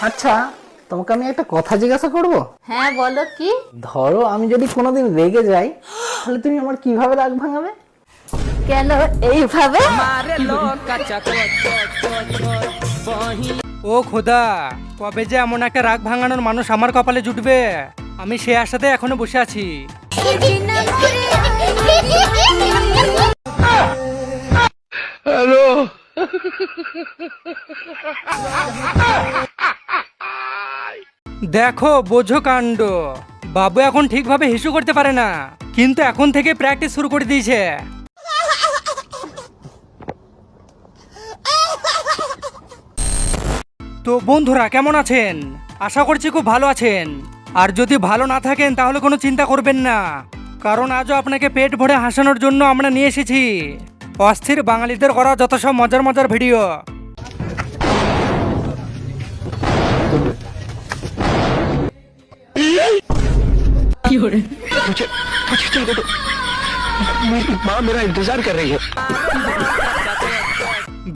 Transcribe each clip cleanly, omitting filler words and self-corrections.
আচ্ছা, তোমাকে আমি একটা কথা জিজ্ঞাসা করব? হ্যাঁ বলো কি? ধরো আমি যদি কোনোদিন রেগে যাই, তাহলে তুমি আমার কিভাবে রাগ ভাঙাবে? কেন এইভাবে? ও খোদা, কবে যে এমন একটা রাগ ভাঙানোর মানুষ আমার কপালে জুটবে, আমি সে আশাতে এখনো বসে আছি। দেখো বোঝো কাণ্ড, বাবু এখন ঠিকভাবে হিসু করতে পারে না, কিন্তু এখন থেকে প্র্যাকটিস শুরু করে দিয়েছে। তো বন্ধুরা কেমন আছেন? আশা করছি খুব ভালো আছেন। আর যদি ভালো না থাকেন তাহলে কোনো চিন্তা করবেন না, কারণ আজও আপনাকে পেট ভরে হাসানোর জন্য আমরা নিয়ে এসেছি অস্থির বাঙালিদের করা যত সব মজার মজার ভিডিও।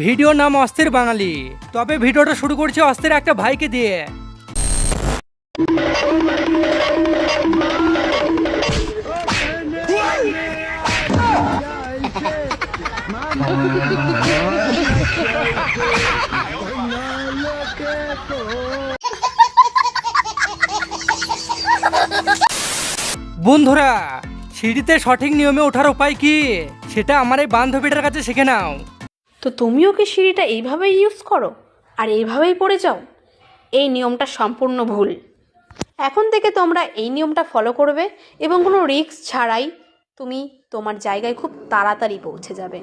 ভিডিও নাম অস্থির বাঙালি। তবে ভিডিওটা শুরু করছি অস্থির একটা ভাইকে দিয়ে। বন্ধুরা, সিঁড়িতে সঠিক নিয়মে ওঠার উপায় কি সেটা আমার এই বান্ধবীটার কাছে শিখে নাও। তো তুমিও কি সিঁড়িটা এইভাবেই ইউজ করো আর এইভাবেই পড়ে যাও? এই নিয়মটা সম্পূর্ণ ভুল। এখন থেকে তোমরা এই নিয়মটা ফলো করবে এবং কোনো রিস্ক ছাড়াই তুমি তোমার জায়গায় খুব তাড়াতাড়ি পৌঁছে যাবে।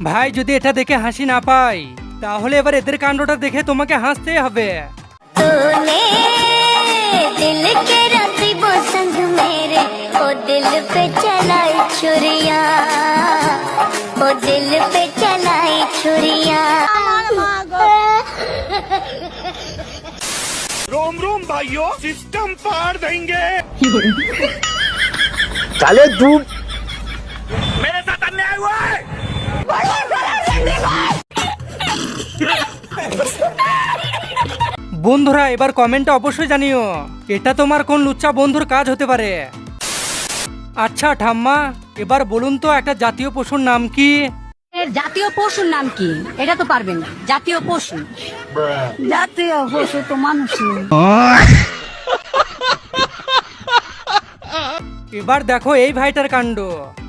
ভাই যদি এটা দেখে হাসি না পাই, তাহলে এবার এদের কাণ্ডটা দেখে তোমাকে হাসতেই হবে। तूने दिल के रखी संग मेरे ओ दिल पे चलाई छुरिया ओ दिल पे चलाई छुरिया रोम रोम भाइयों, सिस्टम पार देंगे। তাহলে চুপ। मेरे साथ अन्याय हुआ है। বন্ধুরা এবার কমেন্টে অবশ্যই জানিও এটা তোমার কোন লুচ্চা বন্ধুর কাজ হতে পারে। আচ্ছা ঠাম্মা, এবার বলুন তো একটা জাতীয় পশুর নাম কি? এর জাতীয় পশুর নাম কি? এটা তো পারবেন না। জাতীয় পশু, জাতীয় পশু তো মানুষ নয়। এবার দেখো এই ভাইটার কাণ্ড,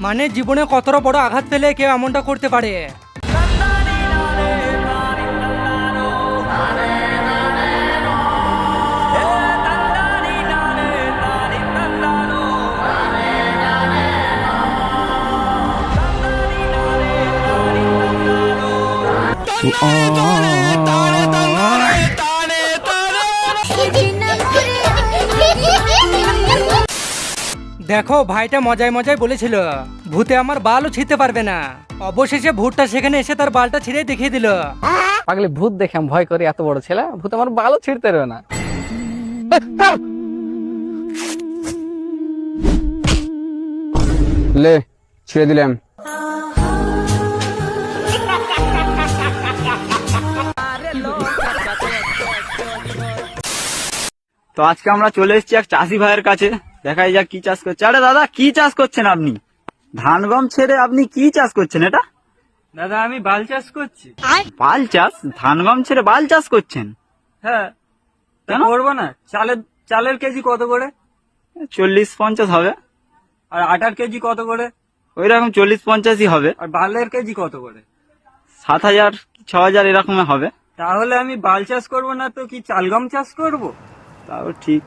মানে জীবনে কতটা বড় আঘাত পেলে কেউ এমনটা করতে পারে। দেখো ভাইটা মজায় মজায় বলেছিল ভূতে আমার বালও ছিঁড়তে পারবে না, অবশেষে ভূতটা সেখানে এসে তার বালটা ছিঁড়ে দেখিয়ে দিল। পাগলি ভূত দেখে আমি ভয় করি, এত বড় ছেলে ভূত আমার বালও ছিঁড়তে পারবে না। লে ছেড়ে দিলাম। তো আজকে আমরা চলে এসেছি এক চাষি ভাইয়ের কাছে, দেখাই যাক কি চাষ করছে। আরে দাদা, কি চাষ করছেন আপনি? ধান গম ছেড়ে আপনি কি চাষ করছেন এটা? দাদা আমি বাল চাষ করছি। বাল চাষ? ধান গম ছেড়ে বাল চাষ করছেন? হ্যাঁ, কেন? করবো না? চালের কেজি কত করে? 40-50 হবে। আর আটার কেজি কত করে? ওই রকম 40-50ই হবে। আর বালের কেজি কত করে? 7,000-6,000 এরকম হবে। তাহলে আমি বাল চাষ করবো না তো কি চালগম চাষ করব? তাও ঠিক।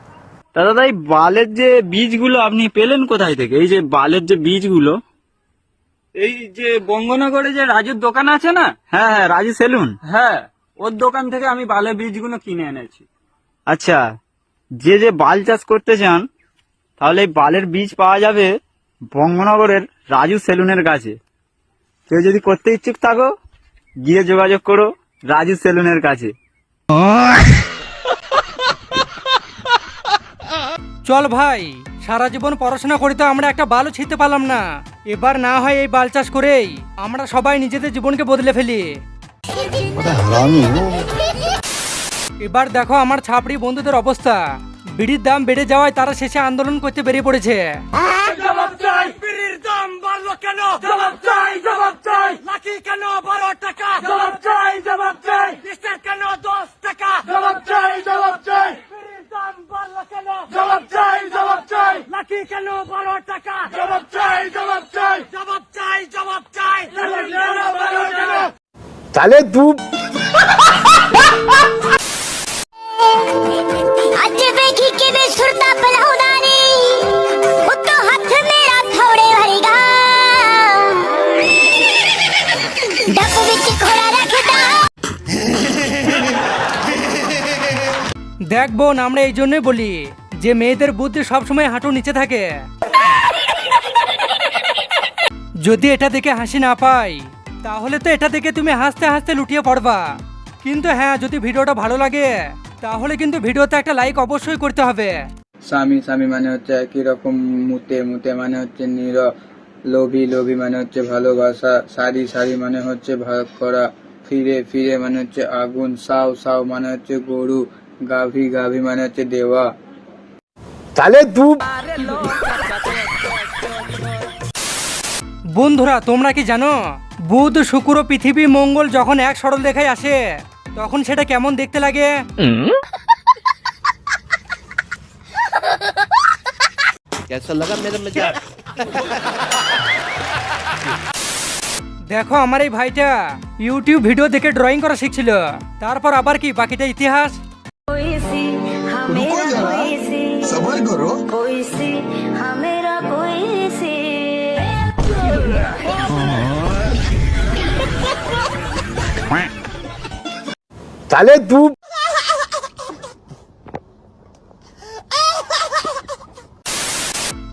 দাদা এই বালের যে বীজগুলো আপনি পেলেন কোথায় থেকে? এই যে বালের যে বীজগুলো। এই যে বঙ্গনগরে যে রাজুর দোকান আছে না, হ্যাঁ হ্যাঁ, রাজু সেলুন। হ্যাঁ ওর দোকান থেকে আমি বালের বীজগুলো কিনে এনেছি। আচ্ছা, যে যে বাল চাষ করতে চান, তাহলে এই বালের বীজ পাওয়া যাবে বঙ্গনগরের রাজু সেলুনের কাছে। কেউ যদি করতে ইচ্ছুক থাকো, গিয়ে যোগাযোগ করো রাজু সেলুনের কাছে। চল ভাই সারা জীবন পড়াশোনা করে তো আমরা একটা বালও ছিঁড়তে পারলাম না, এবার না হয় এই বাল চাষ করেই আমরা সবাই নিজেদের জীবনকে বদলে ফেলি। এবার দেখো আমার ছাপড়ি বন্ধুদের অবস্থা, বিড়ির দাম বেড়ে যাওয়ায় তারা শেষে আন্দোলন করতে বেরিয়ে পড়েছে। জবাব চাই, বিড়ির দাম বাড়লো কেন? জবাব চাই, জবাব চাই। লাঠি কেন 12 টাকা? জবাব চাই, জবাব চাই। বিস্কুট কেন 10 টাকা? জবাব চাই, জবাব চাই। বিড়ির দাম বাড়লো কেন? জবাব চাই, জবাব চাই। লাঠি কেন 12 টাকা? জবাব চাই, জবাব চাই। জবাব চাই, জবাব চাই। লাঠি কেন 12 টাকা? তাহলে দু ਅੱਜ ਵੇਖੀ ਕਿਵੇਂ ਸੁਰਤਾ ਬਲਾਉਂਦਾ ਨੀ ਉੱਤੋਂ ਹੱਥ ਮੇਰਾ ਥੋੜੇ ਵਰਗਾ ਡੱਬ ਵਿੱਚ ਖੋਰਾ ਰੱਖਦਾ দেখ বোন, আমরা এই জন্যই বলি যে মেয়েদের বুদ্ধি সবসময় হাঁটু নিচে থাকে। যদি এটা দেখে হাসি না পাই তাহলে তো এটা দেখে তুমি হাসতে হাসতে লুটিয়ে পড়বা। কিন্তু হ্যাঁ, যদি ভিডিওটা ভালো লাগে তাহলে কিন্তু ভিডিওতে একটা লাইক অবশ্যই করতে হবে। স্বামী স্বামী মানে হচ্ছে একই রকম, মুতে মুতে মানে হচ্ছে লোভী লোভী মানে হচ্ছে ভালোবাসা, সারি সারি মানে হচ্ছে ভাগ করা, ফিরে ফিরে মানে হচ্ছে আগুন, সাও সাও মানে হচ্ছে গরু, গাভী গাভী মানে হচ্ছে দেওয়া। তাহলে দু বন্ধুরা, তোমরা কি জানো বুধ শুক্র পৃথিবী মঙ্গল যখন এক সরল রেখায় আসে তখন সেটা কেমন দেখতে লাগে? দেখো আমার এই ভাইটা ইউটিউব ভিডিও দেখে ড্রয়িং করা শিখছিল, তারপর আবার কি বাকিটা ইতিহাস। सबर करो। তাহলে দু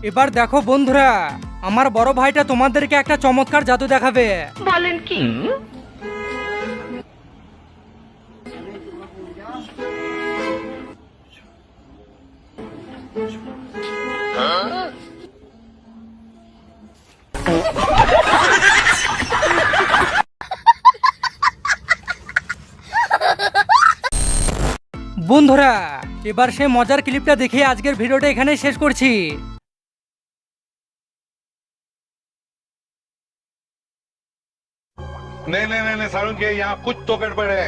এবার দেখো বন্ধুরা, আমার বড় ভাইটা তোমাদেরকে একটা চমৎকার জাদু দেখাবে। বলেন কি? বন্ধুরা, এবার সে মজার ক্লিপটা দেখে আজকের ভিডিওটা এখানেই শেষ করছি। नहीं नहीं नहीं सारुण के यहाँ कुछ तो गड़बड़ है।